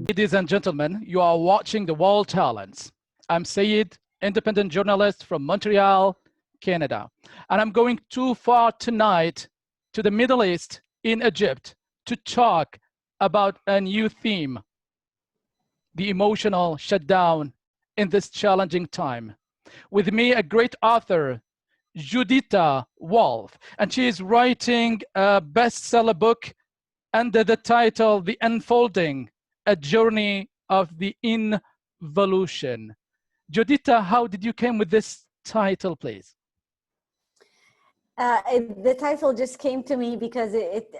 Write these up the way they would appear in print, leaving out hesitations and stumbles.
Ladies and gentlemen, you are watching The World Talents. I'm Sayed, independent journalist from Montreal, Canada. And I'm going too far tonight to the Middle East in Egypt to talk about a new theme, the emotional shutdown in this challenging time. With me, a great author, Judita WOLFE, and she is writing a bestseller book under the title, The Unfolding, a Journey of the Involution. Judita, how did you come with this title, please? The title just came to me because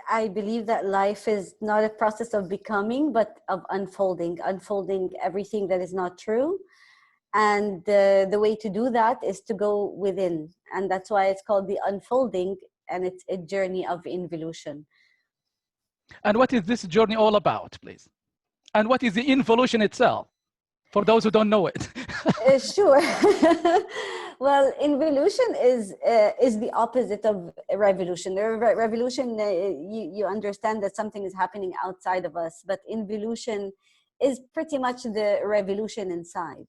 I believe that life is not a process of becoming, but of unfolding everything that is not true. And the way to do that is to go within. And that's why it's called The Unfolding, and it's a journey of involution. And what is this journey all about, please? And what is the involution itself, for those who don't know it? Sure. Well, involution is the opposite of revolution. Revolution, you understand that something is happening outside of us, but involution is pretty much the revolution inside.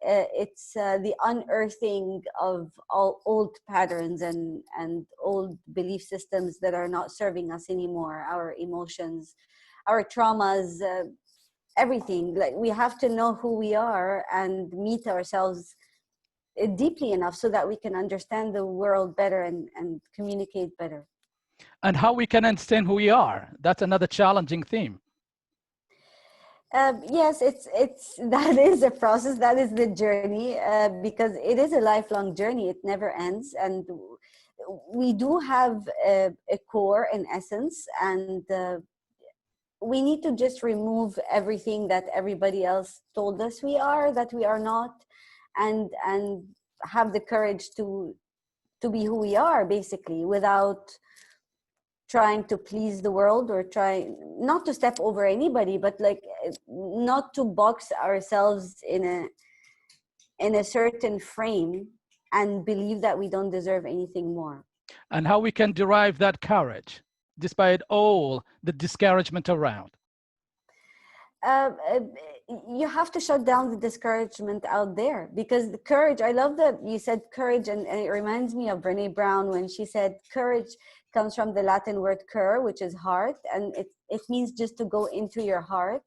It's the unearthing of all old patterns and old belief systems that are not serving us anymore, our emotions, our traumas, everything. Like, we have to know who we are and meet ourselves deeply enough so that we can understand the world better and communicate better. And how we can understand who we are. That's another challenging theme. Yes, that is a process. That is the journey, because it is a lifelong journey. It never ends, and we do have a core, an essence, and we need to just remove everything that everybody else told us that we are not, and have the courage to be who we are, basically, without trying to please the world, or trying not to step over anybody, but like not to box ourselves in a certain frame and believe that we don't deserve anything more. And how we can derive that courage despite all the discouragement around. You have to shut down the discouragement out there, because the courage, I love that you said courage, and it reminds me of Brené Brown when she said courage comes from the Latin word cur, which is heart, and it means just to go into your heart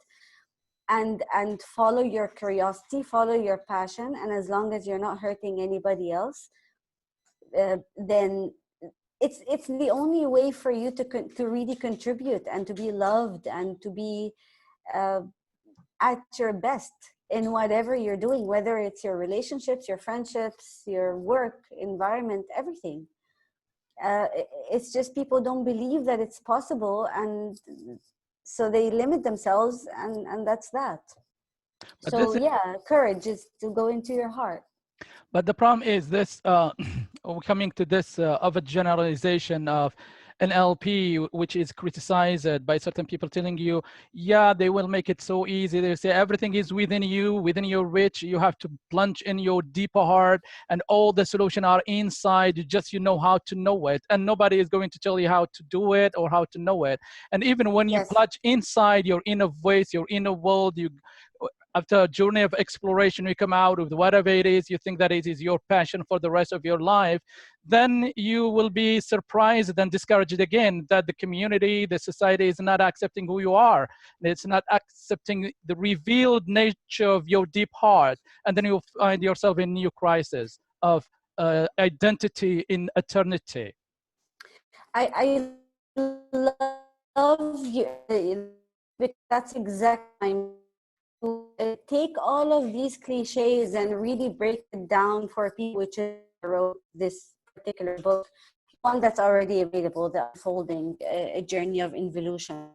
and follow your curiosity, follow your passion, and as long as you're not hurting anybody else, then it's the only way for you to really contribute and to be loved and to be at your best in whatever you're doing, whether it's your relationships, your friendships, your work environment, everything. It's just people don't believe that it's possible, and so they limit themselves, and that's that. But so yeah, courage is to go into your heart. But the problem is this, we're coming to this of a generalization of NLP, which is criticized by certain people, telling you, yeah, they will make it so easy. They say everything is within you, within your reach. You have to plunge in your deeper heart, and all the solutions are inside. You know how to know it, and nobody is going to tell you how to do it or how to know it. And even when you plunge inside your inner voice, your inner world, after a journey of exploration, you come out with whatever it is you think that it is your passion for the rest of your life, then you will be surprised and discouraged again that the community, the society is not accepting who you are. It's not accepting the revealed nature of your deep heart. And then you'll find yourself in new crisis of identity in eternity. I love you, because that's exactly take all of these cliches and really break it down for people, which is wrote this particular book, one that's already available, The Unfolding, a Journey of Involution.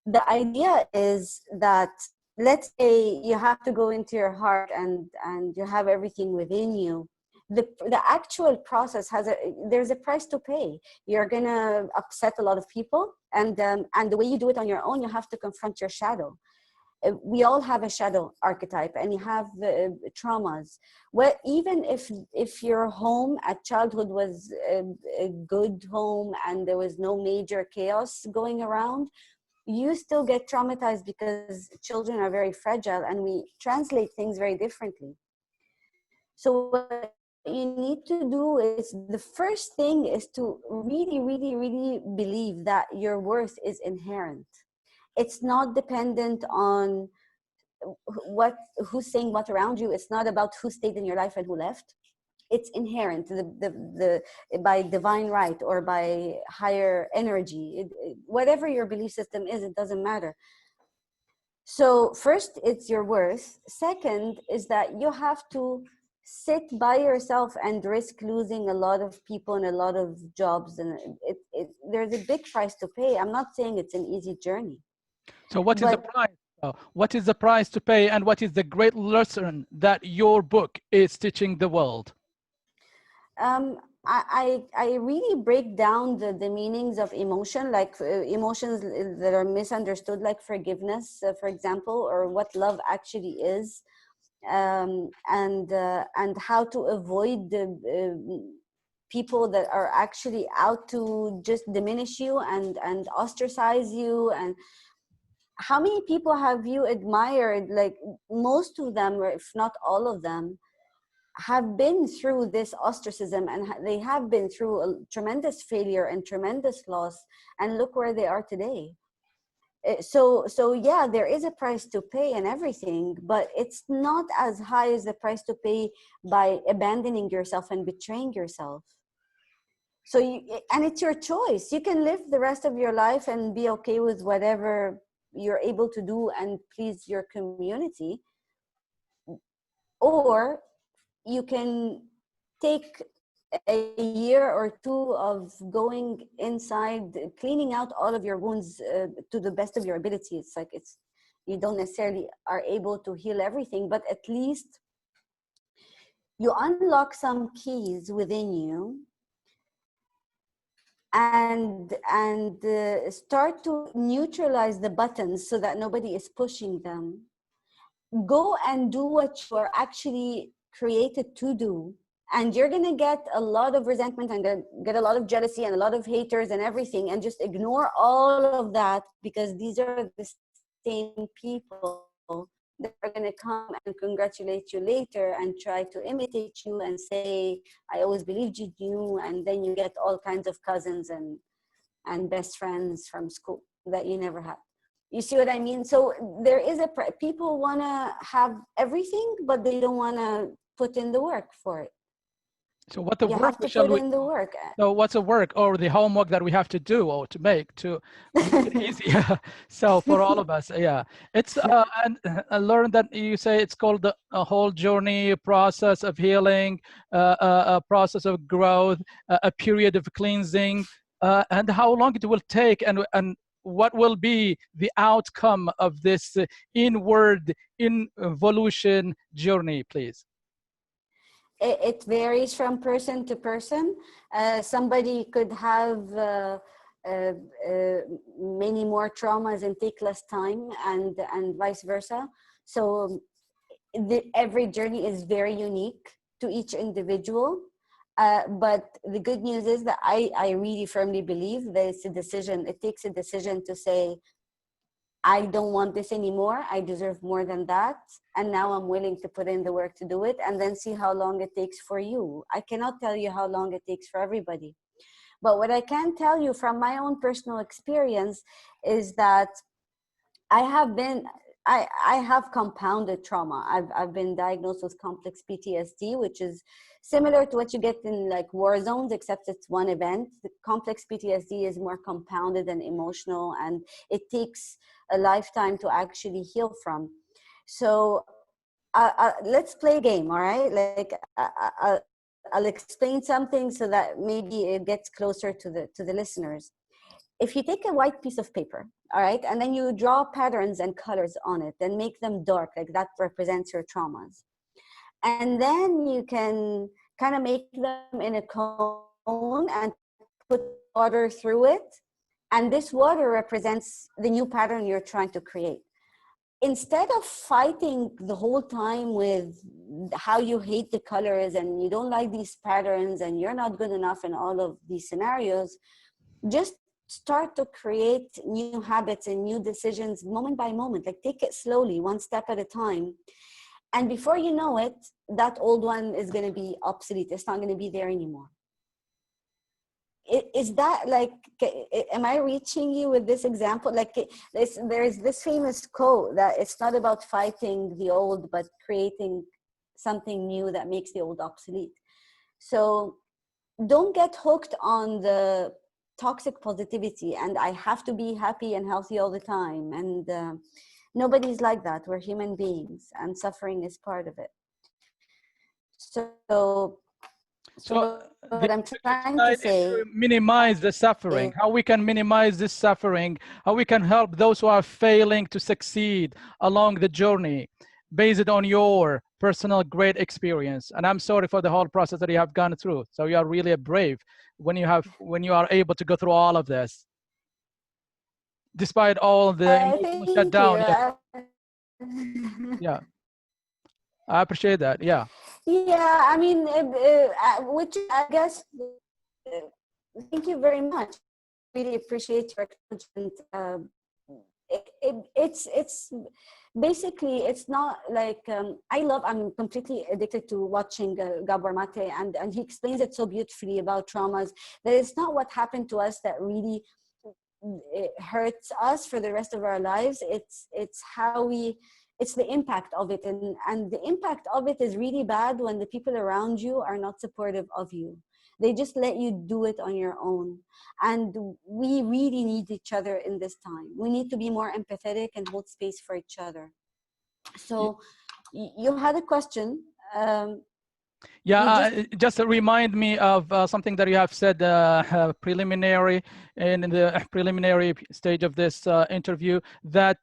The idea is that, let's say you have to go into your heart and you have everything within you. The actual process there's a price to pay. You're gonna upset a lot of people, and the way you do it on your own, you have to confront your shadow. We all have a shadow archetype, and you have traumas. Well, even if your home at childhood was a good home and there was no major chaos going around, you still get traumatized because children are very fragile and we translate things very differently. So what you need to do is, the first thing is to really, really, really believe that your worth is inherent. It's not dependent on what who's saying what around you. It's not about who stayed in your life and who left. It's inherent, by divine right or by higher energy. Whatever your belief system is, it doesn't matter. So first, it's your worth. Second is that you have to sit by yourself and risk losing a lot of people and a lot of jobs, and there's a big price to pay. I'm not saying it's an easy journey. So what is the price? What is the price to pay, and what is the great lesson that your book is teaching the world? I really break down the meanings of emotion, like emotions that are misunderstood, like forgiveness, for example, or what love actually is, and how to avoid the people that are actually out to just diminish you and ostracize you. And how many people have you admired? Like, most of them, or if not all of them, have been through this ostracism, and they have been through a tremendous failure and tremendous loss, and look where they are today. So yeah, there is a price to pay and everything, but it's not as high as the price to pay by abandoning yourself and betraying yourself. So and it's your choice. You can live the rest of your life and be okay with whatever you're able to do and please your community, or you can take a year or two of going inside, cleaning out all of your wounds to the best of your ability. It's like, you don't necessarily are able to heal everything, but at least you unlock some keys within you, and start to neutralize the buttons so that nobody is pushing them. Go and do what you are actually created to do, and you're going to get a lot of resentment and get a lot of jealousy and a lot of haters and everything, and just ignore all of that, because these are the same people that are going to come and congratulate you later and try to imitate you and say, I always believed you knew. And then you get all kinds of cousins and best friends from school that you never had. You see what I mean? So there is people want to have everything, but they don't want to put in the work for it. So what the You work have to put in the work. So what's the work or the homework that we have to do or to make it easier? So for all of us, yeah, it's and I learned that you say it's called a whole journey, process of healing, a process of growth, a period of cleansing, and how long it will take, and what will be the outcome of this inward involution journey, please. It varies from person to person. Somebody could have many more traumas and take less time, and vice versa. So every journey is very unique to each individual. But the good news is that I really firmly believe that it's a decision. It takes a decision to say, I don't want this anymore. I deserve more than that. And now I'm willing to put in the work to do it, and then see how long it takes for you. I cannot tell you how long it takes for everybody. But what I can tell you from my own personal experience is that I have compounded trauma. I've been diagnosed with complex PTSD, which is similar to what you get in like war zones, except it's one event. The complex PTSD is more compounded and emotional, and it takes a lifetime to actually heal from. So let's play a game, all right? Like I'll explain something so that maybe it gets closer to the listeners. If you take a white piece of paper, all right, and then you draw patterns and colors on it and make them dark, like that represents your traumas. And then you can kind of make them in a cone and put water through it. And this water represents the new pattern you're trying to create. Instead of fighting the whole time with how you hate the colors and you don't like these patterns and you're not good enough in all of these scenarios, just start to create new habits and new decisions moment by moment. Like, take it slowly, one step at a time. And before you know it, that old one is going to be obsolete. It's not going to be there anymore. Is that like, am I reaching you with this example? Like, there's this famous quote that it's not about fighting the old, but creating something new that makes the old obsolete. So don't get hooked on the toxic positivity and I have to be happy and healthy all the time. And nobody's like that. We're human beings and suffering is part of it. So So what the I'm trying to side is say to minimize the suffering. is, How we can minimize this suffering, how we can help those who are failing to succeed along the journey based on your personal great experience. And I'm sorry for the whole process that you have gone through. So you are really brave when you are able to go through all of this, despite all the emotional thank shutdown. Yeah, you. yeah, I appreciate that. Yeah. Yeah, I mean, which I guess, thank you very much. Really appreciate your acknowledgement. It's basically, it's not like, I'm completely addicted to watching Gabor Mate, and he explains it so beautifully about traumas, that it's not what happened to us that really it hurts us for the rest of our lives. It's how it's the impact of it, and the impact of it is really bad when the people around you are not supportive of you. They just let you do it on your own, and we really need each other in this time. We need to be more empathetic and hold space for each other. So you had a question. Yeah, You just to remind me of something that you have said preliminary in the preliminary stage of this interview, that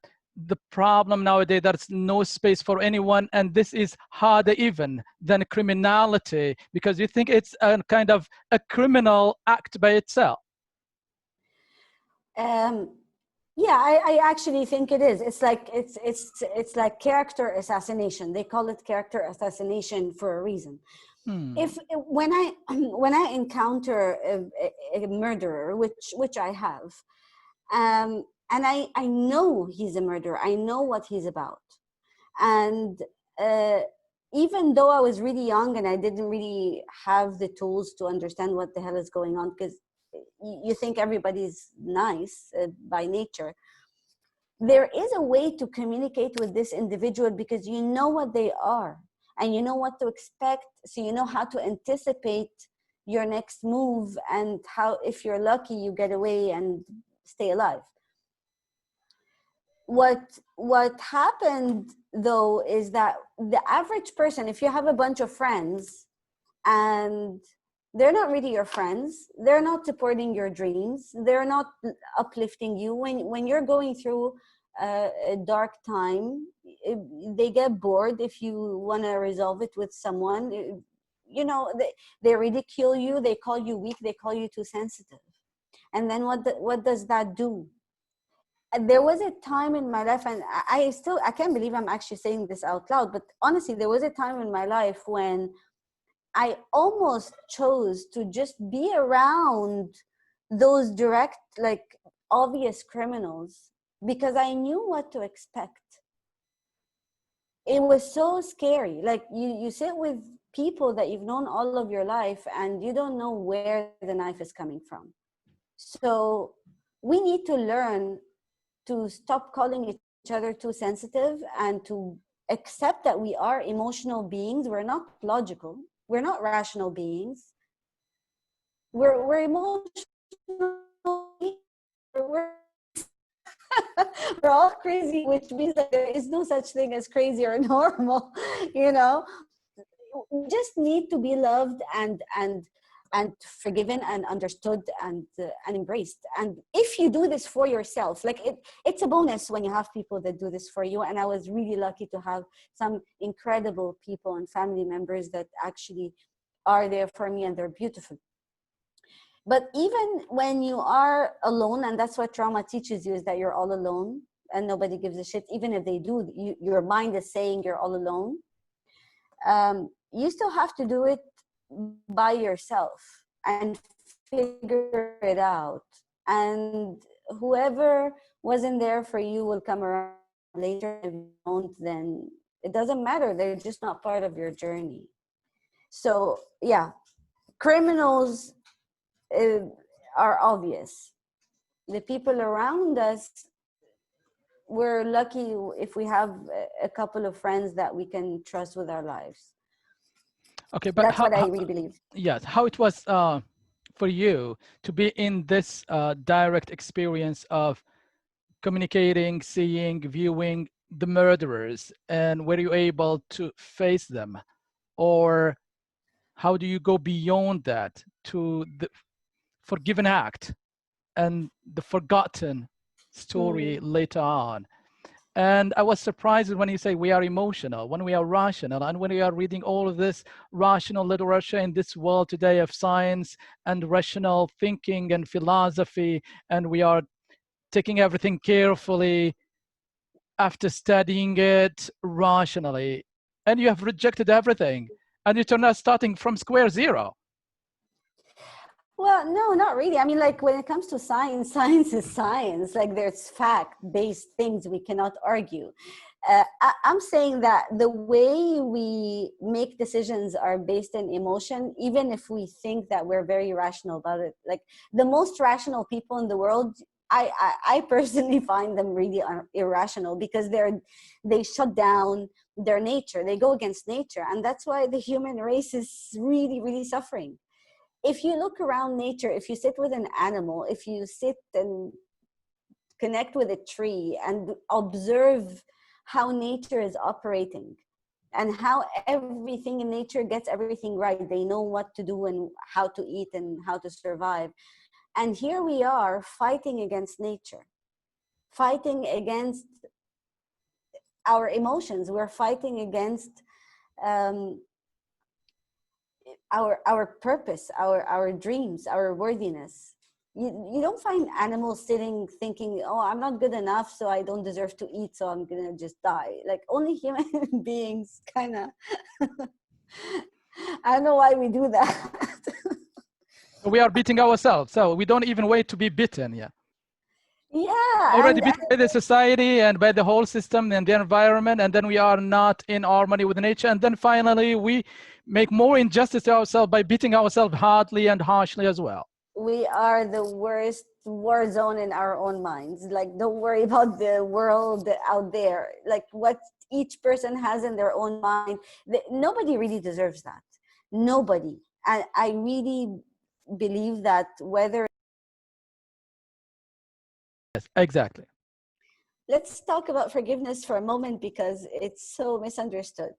the problem nowadays, there's no space for anyone, and this is harder even than criminality, because you think it's a kind of a criminal act by itself. Yeah, I actually think it is. It's like it's like character assassination. They call it character assassination for a reason. If when I when I encounter a murderer, which I have, and I know he's a murderer, I know what he's about, and even though I was really young and I didn't really have the tools to understand what the hell is going on, because you think everybody's nice by nature, there is a way to communicate with this individual because you know what they are and you know what to expect. So you know how to anticipate your next move, and how, if you're lucky, you get away and stay alive. What happened though is that the average person, if you have a bunch of friends and they're not really your friends, they're not supporting your dreams, they're not uplifting you when you're going through a dark time, they get bored if you want to resolve it with someone. You know, they ridicule you, they call you weak, they call you too sensitive. And then what does that do? There was a time in my life, and I can't believe I'm actually saying this out loud, but honestly, there was a time in my life when I almost chose to just be around those direct, like, obvious criminals, because I knew what to expect. It was so scary. Like, you sit with people that you've known all of your life and you don't know where the knife is coming from. So we need to learn to stop calling each other too sensitive and to accept that we are emotional beings. We're not logical. We're not rational beings. We're emotional beings. We're we're all crazy, which means that there is no such thing as crazy or normal. You know, we just need to be loved and forgiven and understood and embraced. And if you do this for yourself, like, it's a bonus when you have people that do this for you. And I was really lucky to have some incredible people and family members that actually are there for me, and they're beautiful. But even when you are alone, and that's what trauma teaches you, is that you're all alone and nobody gives a shit. Even if they do, your mind is saying you're all alone. You still have to do it by yourself and figure it out. and whoever wasn't there for you will come around later, and if they don't, then it doesn't matter, they're just not part of your journey. So yeah, criminals uh, are obvious. The people around us, we're lucky if we have a couple of friends that we can trust with our lives. Okay, but That's what I really believe. yes, how it was for you to be in this direct experience of communicating, seeing, viewing the murderers, and were you able to face them, or how do you go beyond that to the forgiven act and the forgotten story later on? And I was surprised when you say we are emotional, when we are rational, and when we are reading all of this rational literature in this world today of science and rational thinking and philosophy, and we are taking everything carefully after studying it rationally, and you have rejected everything, and you turn out starting from square zero. Well, no, not really. I mean, like when it comes to science, science is science. Like there's fact-based things we cannot argue. I'm saying that the way we make decisions are based in emotion, even if we think that we're very rational about it. Like the most rational people in the world, I personally find them really irrational because they shut down their nature. They go against nature, and that's why the human race is really, really suffering. If you look around nature, if you sit with an animal, if you sit and connect with a tree and observe how nature is operating and how everything in nature gets everything right, they know what to do and how to eat and how to survive. And here we are fighting against nature, fighting against our emotions. We're fighting against um, our purpose, our dreams, our worthiness. You don't find animals sitting thinking, oh, I'm not good enough, so I don't deserve to eat, so I'm gonna just die. Like only human beings kind of I don't know why we do that. We are beating ourselves, so we don't even wait to be bitten. Yeah, Yeah, already beaten by the society and by the whole system and the environment, and then we are not in harmony with nature, and then finally we make more injustice to ourselves by beating ourselves hardly and harshly as well. we are the worst war zone in our own minds. Like don't worry about the world out there, like what each person has in their own mind. Nobody really deserves that, nobody. And I really believe that whether Yes, exactly. let's talk about forgiveness for a moment because it's so misunderstood.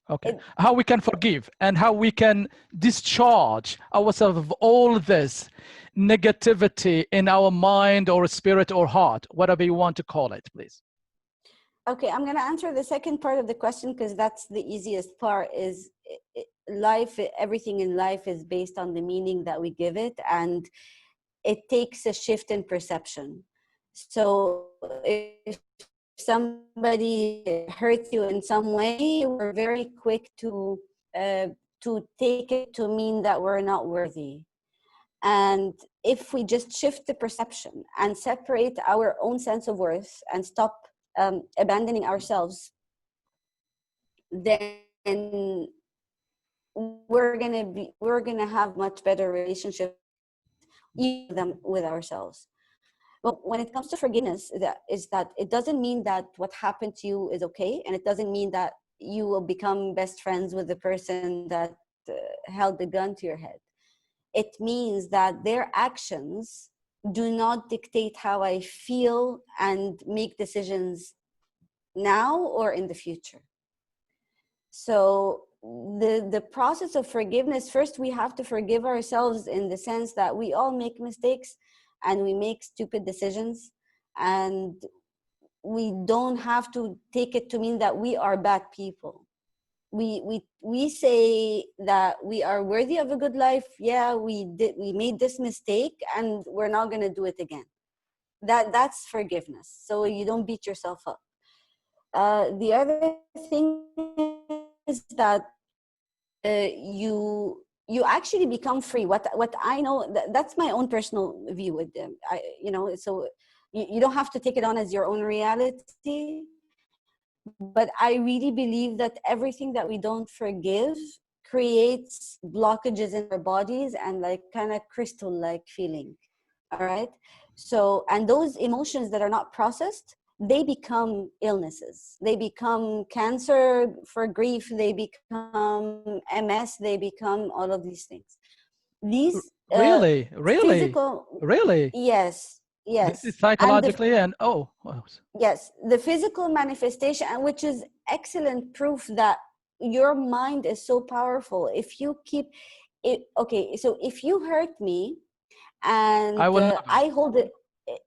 Okay, how we can forgive and how we can discharge ourselves of all this negativity in our mind or spirit or heart, whatever you want to call it, please. Okay, I'm going to answer the second part of the question because that's the easiest part. Is life, everything in life is based on the meaning that we give it, and it takes a shift in perception. So if somebody hurts you in some way, we're very quick to take it to mean that we're not worthy. And if we just shift the perception and separate our own sense of worth and stop abandoning ourselves, then we're gonna have much better relationships, even them with ourselves. But when it comes to forgiveness, that it doesn't mean that what happened to you is okay, and it doesn't mean that you will become best friends with the person that held the gun to your head. It means that their actions do not dictate how I feel and make decisions now or in the future. So the process of forgiveness, first we have to forgive ourselves in the sense that we all make mistakes and we make stupid decisions, and we don't have to take it to mean that we are bad people. We say that we are worthy of a good life. Yeah, we made this mistake and we're not going to do it again. That's forgiveness. So you don't beat yourself up. The other thing is that you you actually become free. What I know, that's my own personal view with them. So you don't have to take it on as your own reality, but I really believe that everything that we don't forgive creates blockages in our bodies and like kind of crystal like feeling. All right. So, and those emotions that are not processed, they become illnesses. They become cancer for grief. They become MS. They become all of these things. These Really, really, physical, really. yes, This yes. is And psychologically and yes, the physical manifestation, and which is excellent proof that your mind is so powerful. If you keep it, okay, so if you hurt me, I and will never, I hold it,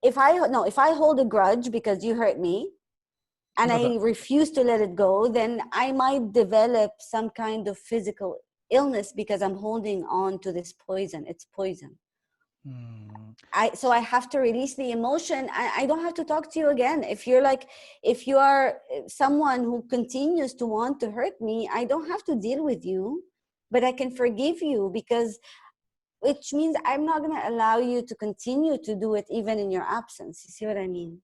if I hold a grudge because you hurt me and never. I refuse to let it go, then I might develop some kind of physical illness because I'm holding on to this poison. It's poison. Hmm. So I have to release the emotion. I don't have to talk to you again. If you are someone who continues to want to hurt me, I don't have to deal with you, but I can forgive you, because which means I'm not going to allow you to continue to do it even in your absence. You see what I mean?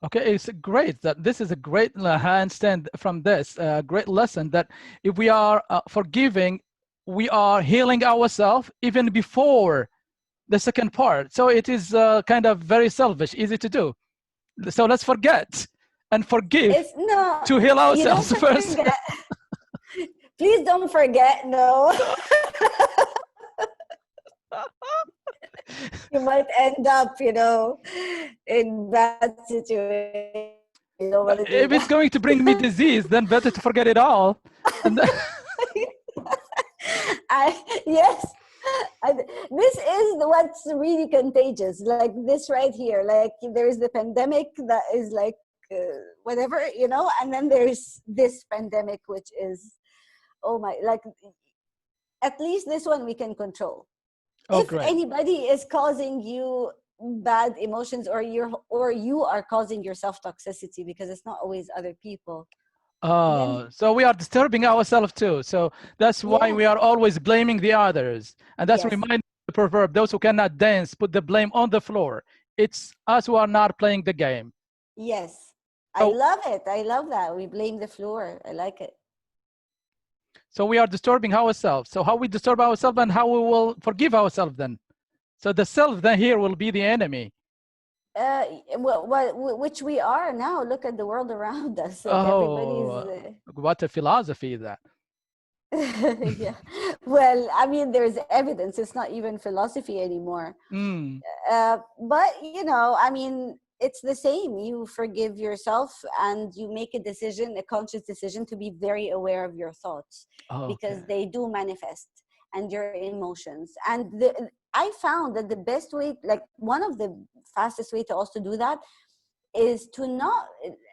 Okay, it's great that this is a great handstand from this great lesson that if we are forgiving, we are healing ourselves even before the second part. So it is kind of very selfish, easy to do. So let's forget and forgive It's no, to heal you don't ourselves first. forget. Please don't forget. No. You might end up, in bad situation. You don't want to do If it's that. going to bring me disease, then better to forget it all. And then, Yes. This is what's really contagious. Like this right here. Like there's the pandemic that is like whatever, and then there's this pandemic, which is, oh my, like at least this one we can control. oh, If great. anybody is causing you bad emotions, or you are causing yourself toxicity, because it's not always other people, then So we are disturbing ourselves too. So that's why we yes, are always blaming the others. And that's a yes, reminder of the proverb, those who cannot dance, put the blame on the floor. It's us who are not playing the game. yes. I So, love it. I love that. We blame the floor. I like it. so we are disturbing ourselves. So how we disturb ourselves and how we will forgive ourselves then. So the self then here will be the enemy. Which we are now. Look at the world around us. Like everybody's. Oh, what a philosophy that. Yeah. Well, I mean, there's evidence. It's not even philosophy anymore. Mm. But I mean, it's the same. You forgive yourself and you make a decision, a conscious decision, to be very aware of your thoughts, Okay. because they do manifest, and your emotions. And I found that the best way, like one of the fastest way to also do that, is to not,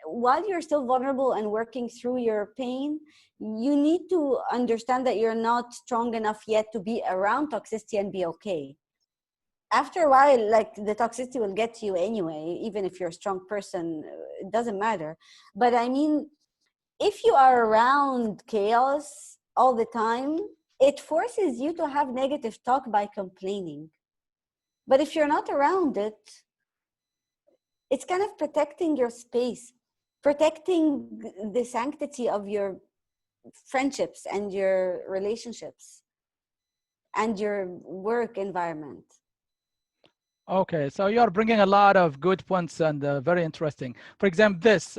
while you're still vulnerable and working through your pain, you need to understand that you're not strong enough yet to be around toxicity and be okay. After a while, like the toxicity will get to you anyway, even if you're a strong person, it doesn't matter. But I mean, if you are around chaos all the time, it forces you to have negative talk by complaining. But if you're not around it, it's kind of protecting your space, protecting the sanctity of your friendships and your relationships and your work environment. Okay, so you are bringing a lot of good points and very interesting. For example, this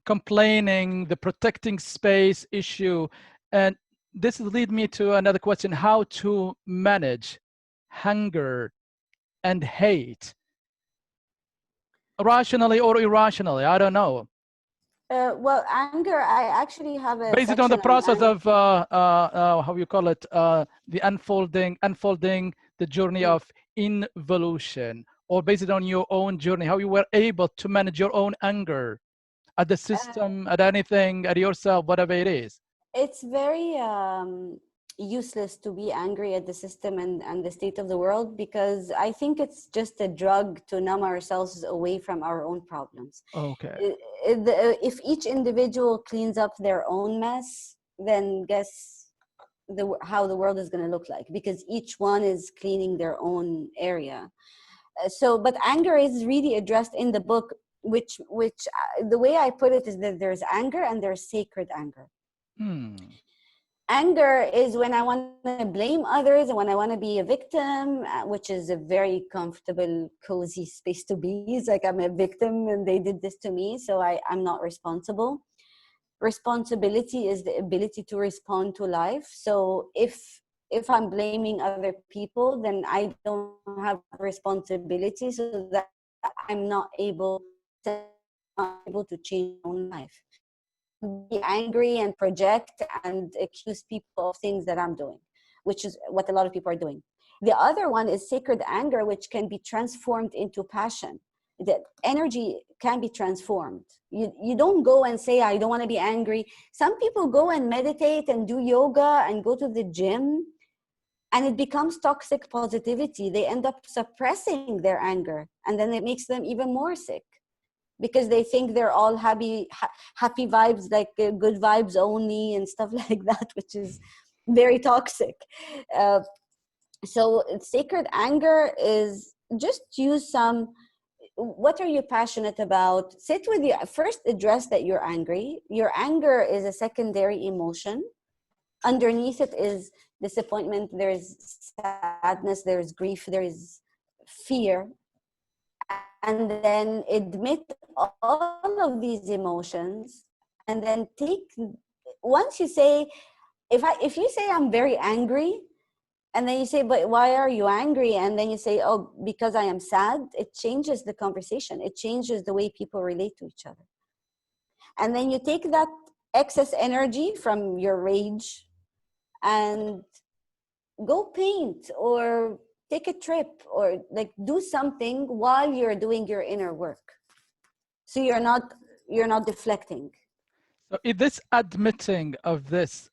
complaining, the protecting space issue, and this lead me to another question: how to manage hunger and hate, rationally or irrationally? I don't know. Well, anger, I actually have a Based on the section on process anger. of how you call it, the unfolding the journey of involution, or based on your own journey, how you were able to manage your own anger at the system, at anything, at yourself, whatever it is. It's very useless to be angry at the system and the state of the world, because I think it's just a drug to numb ourselves away from our own problems. Okay. If each individual cleans up their own mess, then guess how the world is going to look like, because each one is cleaning their own area. So, but anger is really addressed in the book, which the way I put it is that there's anger and there's sacred anger. Anger is when I want to blame others and when I want to be a victim, which is a very comfortable, cozy space to be. It's like I'm a victim and they did this to me, so I'm not responsible. Responsibility is the ability to respond to life. So if I'm blaming other people, then I don't have responsibility, so that I'm not able to change my own life. Be angry and project and accuse people of things that I'm doing, which is what a lot of people are doing. The other one is sacred anger, which can be transformed into passion. The energy can be transformed. You don't go and say, I don't want to be angry. Some people go and meditate and do yoga and go to the gym, and it becomes toxic positivity. They end up suppressing their anger, and then it makes them even more sick, because they think they're all happy vibes, like good vibes only and stuff like that, which is very toxic. So sacred anger is just use some, what are you passionate about? Sit with you. First, address that you're angry. Your anger is a secondary emotion. Underneath it is disappointment, there's sadness, there's grief, there's fear. And then admit all of these emotions, and then once you say, if you say I'm very angry, and then you say, but why are you angry? And then you say, oh, because I am sad. It changes the conversation. It changes the way people relate to each other. And then you take that excess energy from your rage and go paint or take a trip or like do something while you're doing your inner work. So you're not deflecting. So is this admitting of this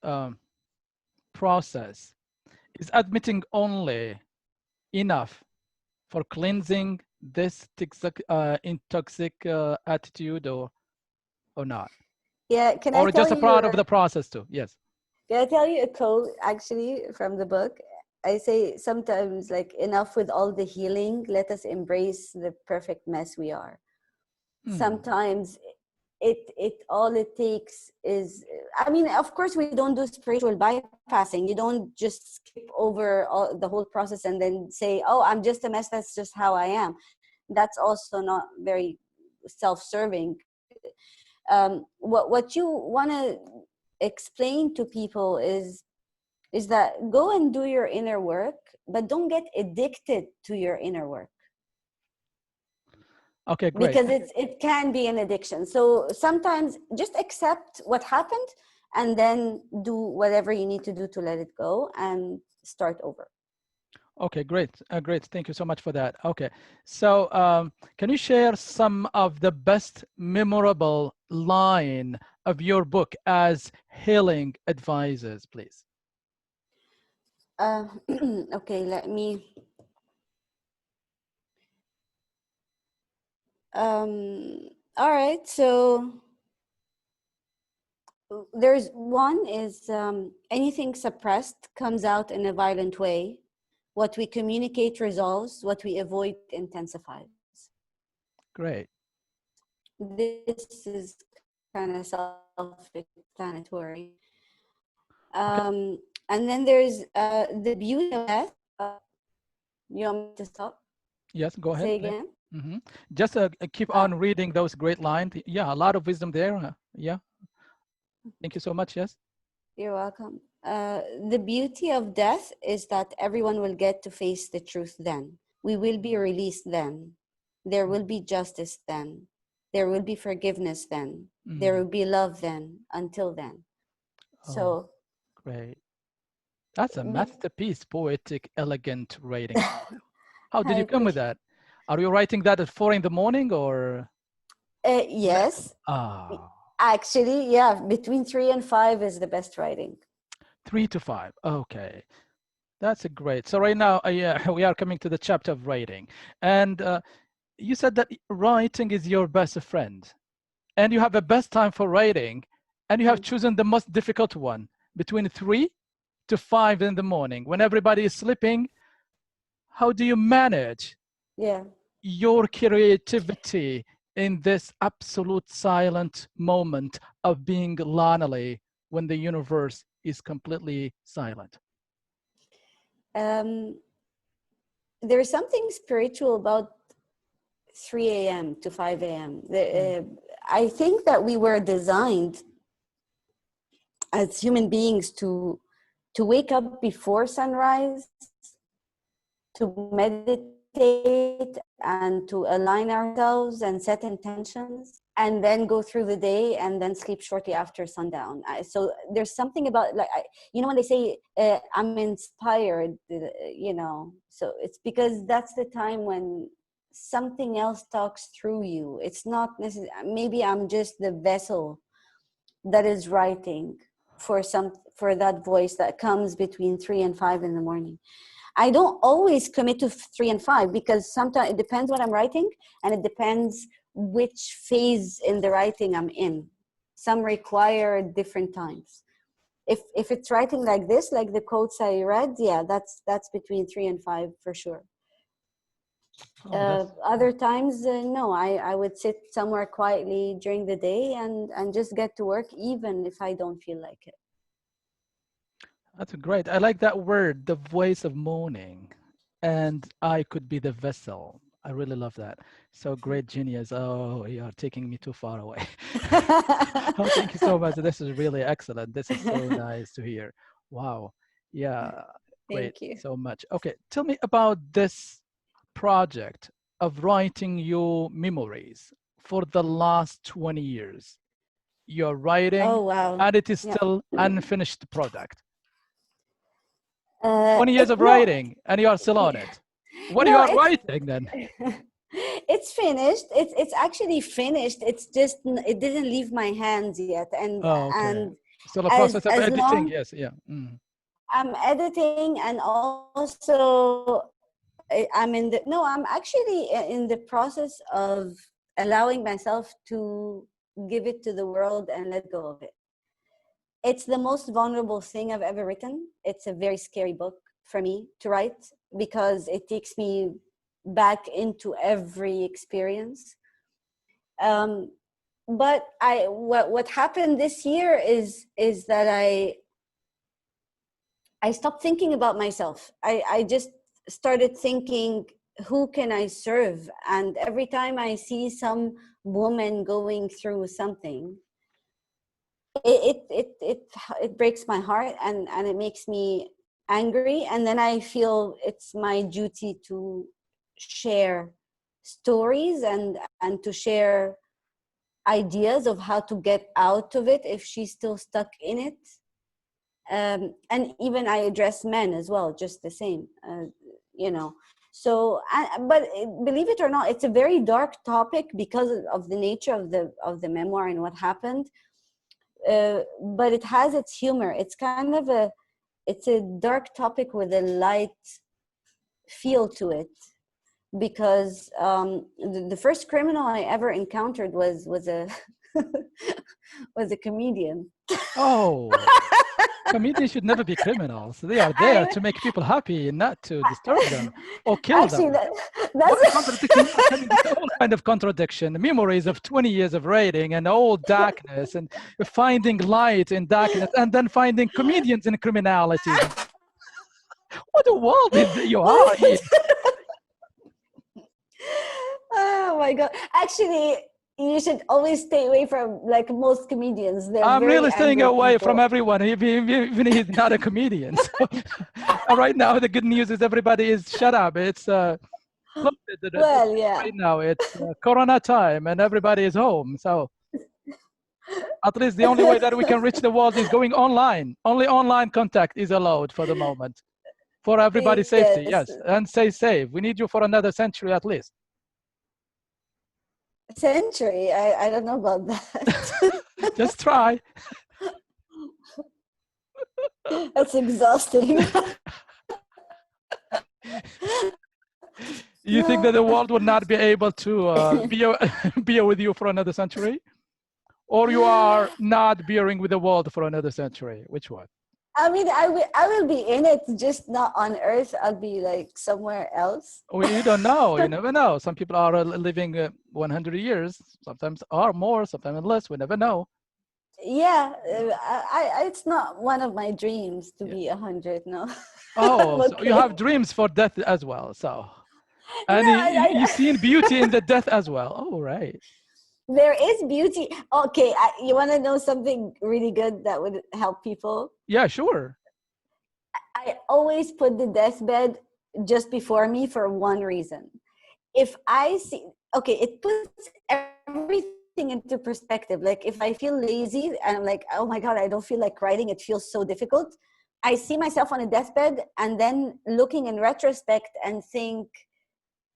process, is admitting only enough for cleansing this toxic attitude, or not? Yeah, can Or I tell just a you? part of the process too? Yes. Can I tell you a quote actually from the book? I say sometimes, like, enough with all the healing. Let us embrace the perfect mess we are. Sometimes it all it takes is, I mean, of course we don't do spiritual bypassing. You don't just skip over the whole process and then say, oh, I'm just a mess, that's just how I am. That's also not very self-serving. What you want to explain to people is that go and do your inner work, but don't get addicted to your inner work. Okay, great. Because it can be an addiction. So sometimes just accept what happened and then do whatever you need to do to let it go and start over. Okay, great. Great. Thank you so much for that. Okay. So can you share some of the best memorable line of your book as healing advisors, please? Okay, let me. All right. So there's one is anything suppressed comes out in a violent way. What we communicate resolves, what we avoid intensifies. Great. This is kind of self-explanatory. Okay. And then there's the beauty of death. You want me to stop? Yes, go ahead. Say again. Just keep on reading those great lines. Yeah, a lot of wisdom there. Yeah. Thank you so much. Yes. You're welcome. The beauty of death is that everyone will get to face the truth then. We will be released then. There will be justice then. There will be forgiveness then. There will be love then. Until then. So great. That's a masterpiece, poetic, elegant writing style. How did you come with that? Are you writing that at 4 a.m, or? Yes. Actually, yeah, between 3 and 5 is the best writing. 3 to 5. Okay. That's a great. So right now, we are coming to the chapter of writing. And you said that writing is your best friend. And you have a best time for writing. And you have chosen the most difficult one between 3 to 5 in the morning when everybody is sleeping. How do you manage your creativity in this absolute silent moment of being lonely when the universe is completely silent? There's something spiritual about 3 a.m. to 5 a.m. I think that we were designed as human beings to wake up before sunrise, to meditate and to align ourselves and set intentions, and then go through the day and then sleep shortly after sundown. So there's something about, like, when they say I'm inspired, so it's because that's the time when something else talks through you. It's not necessarily, maybe I'm just the vessel that is writing for that voice that comes between 3 and 5 in the morning. I don't always commit to 3 and 5 because sometimes it depends what I'm writing, and it depends which phase in the writing I'm in. Some require different times. If it's writing like this, like the quotes I read, that's between 3 and 5 for sure. Other times, no, I would sit somewhere quietly during the day and just get to work even if I don't feel like it. That's great. I like that word, the voice of morning. And I could be the vessel. I really love that. So great, genius. Oh, you are taking me too far away. Oh, thank you so much. This is really excellent. This is so nice to hear. Wow. Yeah, great. Thank you so much. Okay, tell me about this project of writing your memories for the last 20 years. You're writing, Oh, wow. and it is still unfinished product. 20 years of writing, and you are still on it. What you are writing then? It's finished. It's actually finished. It's just it didn't leave my hands yet, and and still a process of editing. Yes, yeah. I'm editing, and also I'm actually in the process of allowing myself to give it to the world and let go of it. It's the most vulnerable thing I've ever written. It's a very scary book for me to write because it takes me back into every experience. But what happened this year is that I stopped thinking about myself. I just started thinking, who can I serve? And every time I see some woman going through something, it breaks my heart and it makes me angry, and then I feel it's my duty to share stories and to share ideas of how to get out of it if she's still stuck in it. And even I address men as well, just the same, so but believe it or not, it's a very dark topic because of the nature of the memoir and what happened. But it has its humor. It's kind of a dark topic with a light feel to it, because the first criminal I ever encountered was a was a comedian. Oh, comedians should never be criminals. They are there to make people happy, not to disturb them or kill them. That's all kind of contradiction. Memories of 20 years of writing and all darkness, and finding light in darkness, and then finding comedians in criminality. What a world you are in. Oh my God! Actually, you should always stay away from most comedians. I'm really staying away from everyone, even if he's not a comedian. So, right now, the good news is everybody is shut up. It's right now it's Corona time and everybody is home. So at least the only way that we can reach the world is going online. Only online contact is allowed for the moment, for everybody's safety. Yes, and stay safe. We need you for another century at least. Century? I don't know about that. Just try. That's exhausting. You think that the world will not be able to be with you for another century? Or you are not bearing with the world for another century? Which one? I mean, I will be in it, just not on Earth. I'll be like somewhere else. Well, you don't know. You never know. Some people are living 100 years, sometimes are more, sometimes less. We never know. Yeah, it's not one of my dreams to Yeah. be 100. No. Oh, so you Okay. have dreams for death as well. So, No, and you seen beauty in the death as well. Oh, right. there is beauty. Okay, you want to know something really good that would help people? Yeah, sure. I always put the deathbed just before me for one reason. If I see, okay, it puts everything into perspective. Like if I feel lazy and I'm like, oh my God, I don't feel like writing, it feels so difficult. I see myself on a deathbed and then looking in retrospect and think,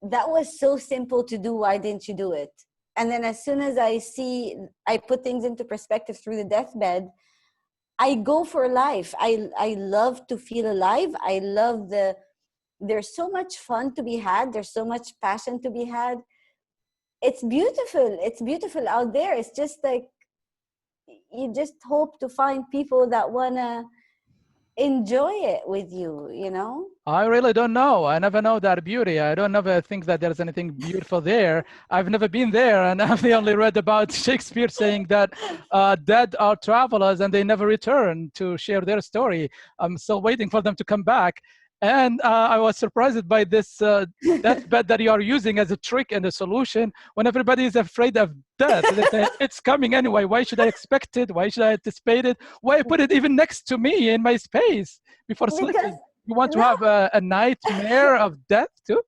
that was so simple to do. Why didn't you do it? And then as soon as I put things into perspective through the deathbed, I go for life. I love to feel alive. I love there's so much fun to be had. There's so much passion to be had. It's beautiful. It's beautiful out there. It's just like, you just hope to find people that want to enjoy it with you, you know? I really don't know. I never know that beauty. I don't never think that there's anything beautiful there. I've never been there, and I've only read about Shakespeare saying that dead are travelers and they never return to share their story. I'm still waiting for them to come back. And I was surprised by this deathbed that you are using as a trick and a solution when everybody is afraid of death. They say, it's coming anyway. Why should I expect it? Why should I anticipate it? Why put it even next to me in my space before Because sleeping? You want to no, have a nightmare of death too?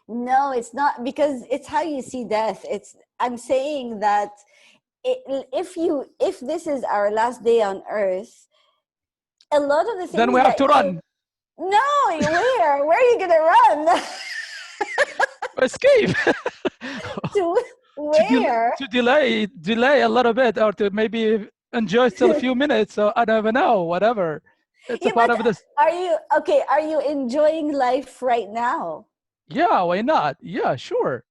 no, it's not, because it's how you see death. I'm saying that if this is our last day on earth, a lot of the Then we things have that to you run, no, where are you gonna run? escape, To where? to delay a little bit, or to maybe enjoy still a few minutes. So I don't even know, whatever. It's a Yeah, part but of this. are you okay? Are you enjoying life right now? Yeah, why not? Yeah, sure.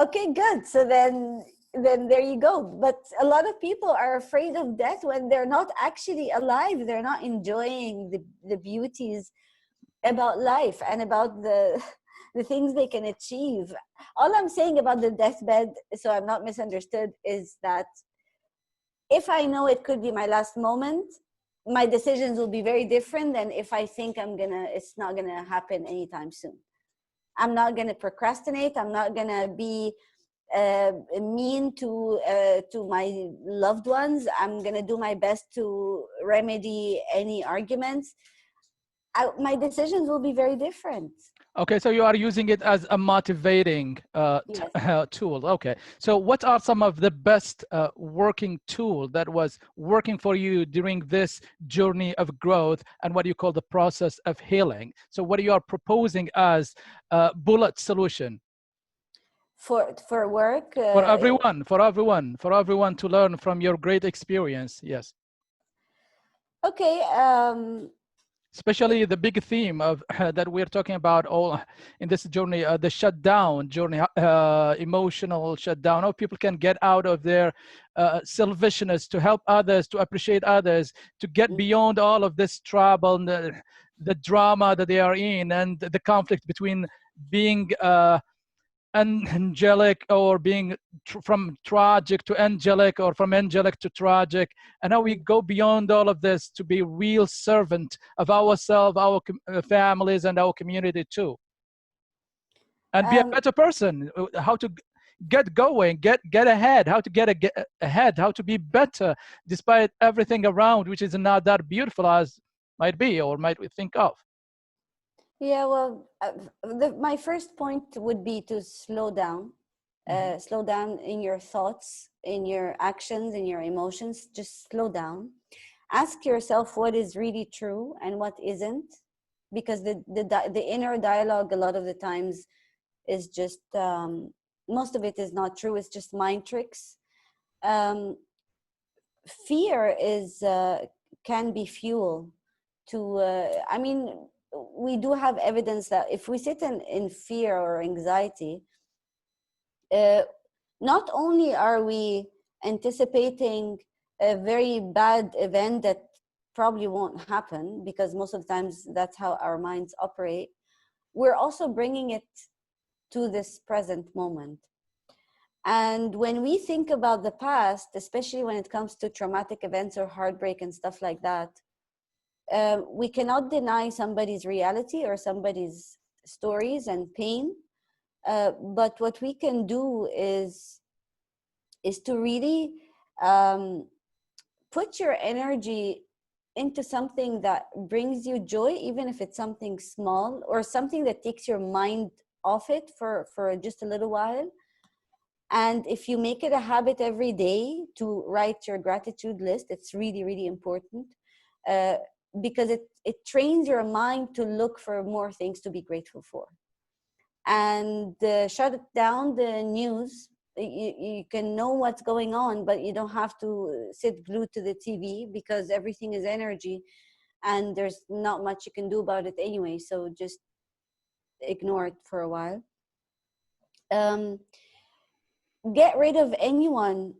Okay, good. So then there you go. But a lot of people are afraid of death when they're not actually alive. They're not enjoying the beauties about life and about the things they can achieve. All I'm saying about the deathbed, so I'm not misunderstood, is that if I know it could be my last moment, my decisions will be very different than if I think it's not gonna happen anytime soon. I'm not gonna procrastinate. I'm not gonna be mean to my loved ones. I'm gonna do my best to remedy any arguments. My decisions will be very different. Okay, so you are using it as a motivating Yes. tool. Okay, so what are some of the best working tool that was working for you during this journey of growth and what you call the process of healing? So what you are proposing as a bullet solution For work, for everyone, for everyone to learn from your great experience. Yes. okay. Especially the big theme of that we're talking about all in this journey, the shutdown journey, emotional shutdown, how people can get out of their selfishness to help others, to appreciate others, to get beyond all of this trouble and the drama that they are in, and the conflict between being angelic or being from tragic to angelic, or from angelic to tragic, and how we go beyond all of this to be real servant of ourselves, our families, and our community too, and be a um, better person. How to get going, get ahead, how to get ahead, how to be better despite everything around, which is not that beautiful as might be or might we think of. yeah, well, my first point would be to slow down. Mm-hmm. Slow down in your thoughts, in your actions, in your emotions. Just slow down. Ask yourself what is really true and what isn't, because the inner dialogue a lot of the times is just most of it is not true. It's just mind tricks. Um, Fear is can be fuel to. I mean, we do have evidence that if we sit in fear or anxiety, uh, not only are we anticipating a very bad event that probably won't happen because most of the times that's how our minds operate, we're also bringing it to this present moment. And when we think about the past, especially when it comes to traumatic events or heartbreak and stuff like that, we cannot deny somebody's reality or somebody's stories and pain. But what we can do is to really put your energy into something that brings you joy, even if it's something small or something that takes your mind off it for just a little while. And if you make it a habit every day to write your gratitude list, it's really, really important, because it trains your mind to look for more things to be grateful for. And shut down the news. You can know what's going on, but you don't have to sit glued to the TV because everything is energy and there's not much you can do about it anyway. So just ignore it for a while. Get rid of anyone,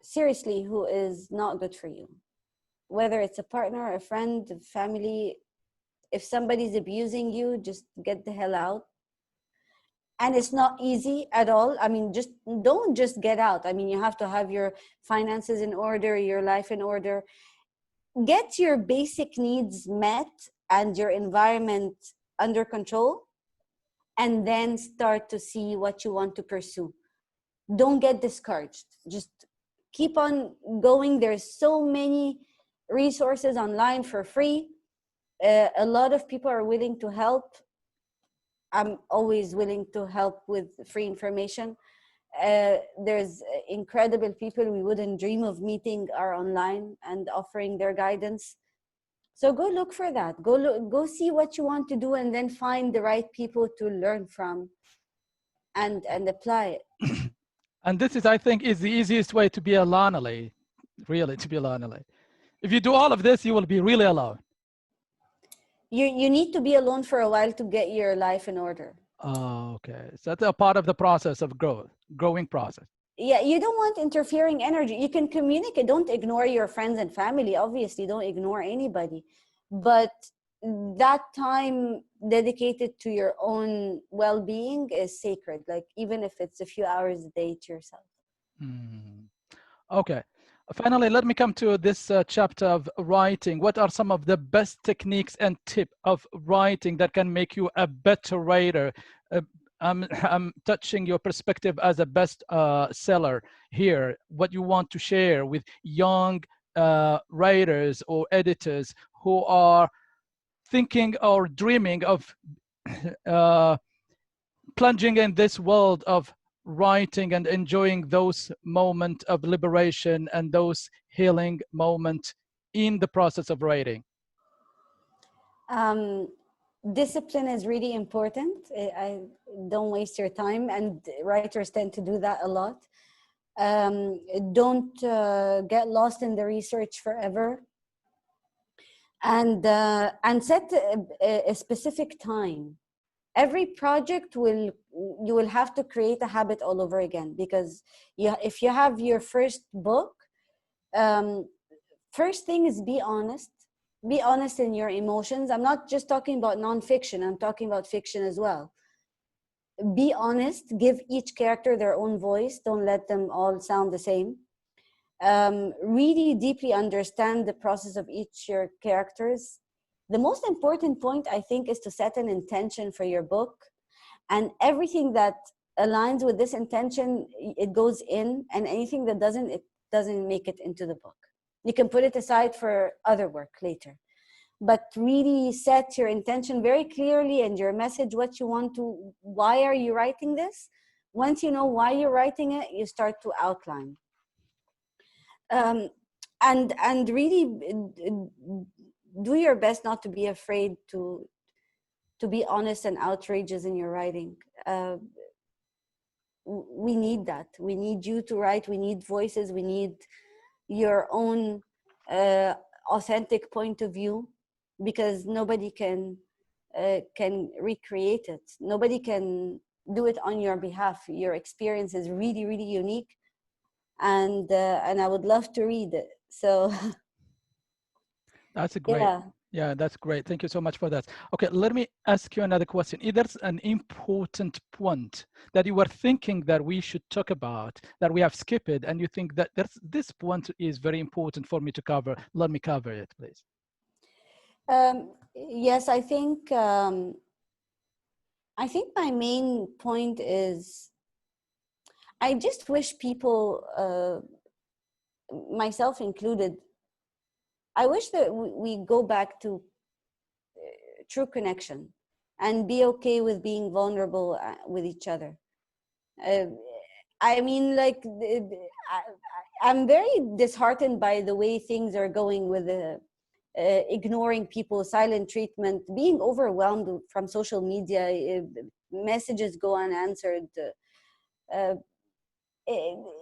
seriously, who is not good for you, whether it's a partner, a friend, a family. If somebody's abusing you, just get the hell out. And it's not easy at all. I mean, just don't just get out. I mean, you have to have your finances in order, your life in order. Get your basic needs met and your environment under control, and then start to see what you want to pursue. Don't get discouraged. Just keep on going. There's so many resources online for free. A lot of people are willing to help. I'm always willing to help with free information. There's incredible people we wouldn't dream of meeting are online and offering their guidance. So go look for that. Go see what you want to do, and then find the right people to learn from and apply it. And this is, I think, is the easiest way to be lonely, really, to be lonely. If you do all of this, you will be really alone. You need to be alone for a while to get your life in order. Oh, okay. So that's a part of the process of growing process. Yeah, you don't want interfering energy. You can communicate. Don't ignore your friends and family. Obviously, don't ignore anybody. But that time dedicated to your own well-being is sacred. Like, even if it's a few hours a day to yourself. Okay. Finally, let me come to this chapter of writing. What are some of the best techniques and tips of writing that can make you a better writer? I'm touching your perspective as a best seller here. What you want to share with young writers or editors who are thinking or dreaming of plunging in this world of writing and enjoying those moments of liberation and those healing moments in the process of writing? Discipline is really important. I don't waste your time, and writers tend to do that a lot. Don't get lost in the research forever, and set a specific time. Every project you will have to create a habit all over again, because if you have your first book, first thing is be honest. Be honest in your emotions. I'm not just talking about nonfiction, I'm talking about fiction as well. Be honest, give each character their own voice. Don't let them all sound the same. Really deeply understand the process of each your characters. The most important point, I think, is to set an intention for your book, and everything that aligns with this intention, it goes in, and anything that doesn't, it doesn't make it into the book. You can put it aside for other work later, but really set your intention very clearly and your message, what you want to, why are you writing this? Once you know why you're writing it, you start to outline. And really do your best not to be afraid to be honest and outrageous in your writing. We need that. We need you to write. We need voices. We need your own authentic point of view, because nobody can recreate it. Nobody can do it on your behalf. Your experience is really, really unique, and I would love to read it. So That's a great. Yeah. Yeah, that's great. Thank you so much for that. Okay, let me ask you another question. Is there an important point that you were thinking that we should talk about that we have skipped, and you think that this point is very important for me to cover? Let me cover it, please. Yes, I think my main point is I just wish people, myself included, I wish that we go back to true connection and be okay with being vulnerable with each other. Uh, I mean, like, I'm very disheartened by the way things are going with the ignoring people, silent treatment, being overwhelmed from social media, messages go unanswered. Uh,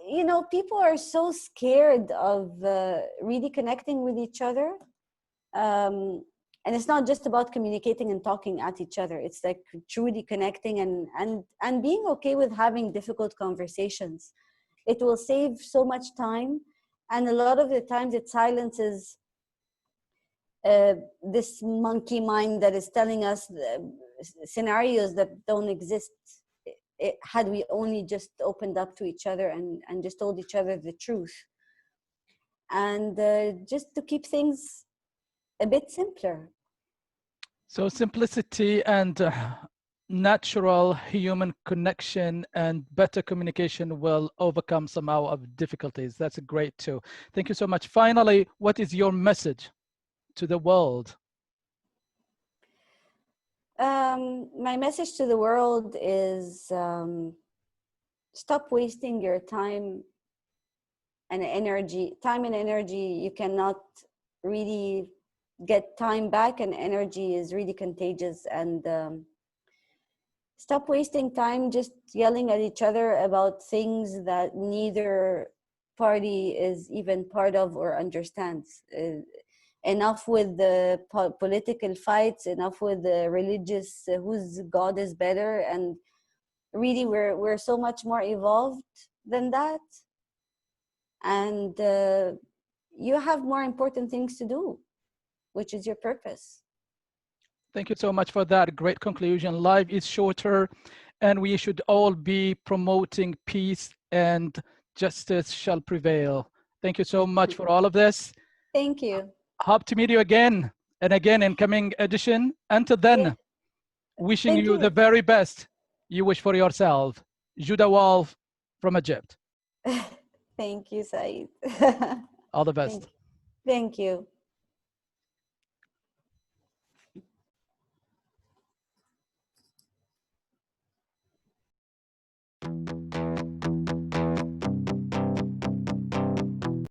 you know, people are so scared of really connecting with each other. And it's not just about communicating and talking at each other. It's like truly connecting and being okay with having difficult conversations. It will save so much time, and a lot of the times it silences this monkey mind that is telling us scenarios that don't exist. Had we only just opened up to each other and just told each other the truth, and just to keep things a bit simpler. So simplicity and natural human connection and better communication will overcome somehow of difficulties. That's great too. Thank you so much. Finally, what is your message to the world? My message to the world is stop wasting your time and energy. Time and energy, you cannot really get time back, and energy is really contagious. And stop wasting time just yelling at each other about things that neither party is even part of or understands. Enough with the political fights, enough with the religious whose god is better, and really we're so much more evolved than that, and you have more important things to do, which is your purpose. Thank you so much for that great conclusion. Life is shorter, and we should all be promoting peace and justice shall prevail. Thank you so much for all of this. Thank you. Hope to meet you again and again in coming edition. Until Yeah, then, wishing thank you the you. very best you wish for yourself. Judah Wolf from Egypt. Thank you, Saeed. All the thank, best. thank you.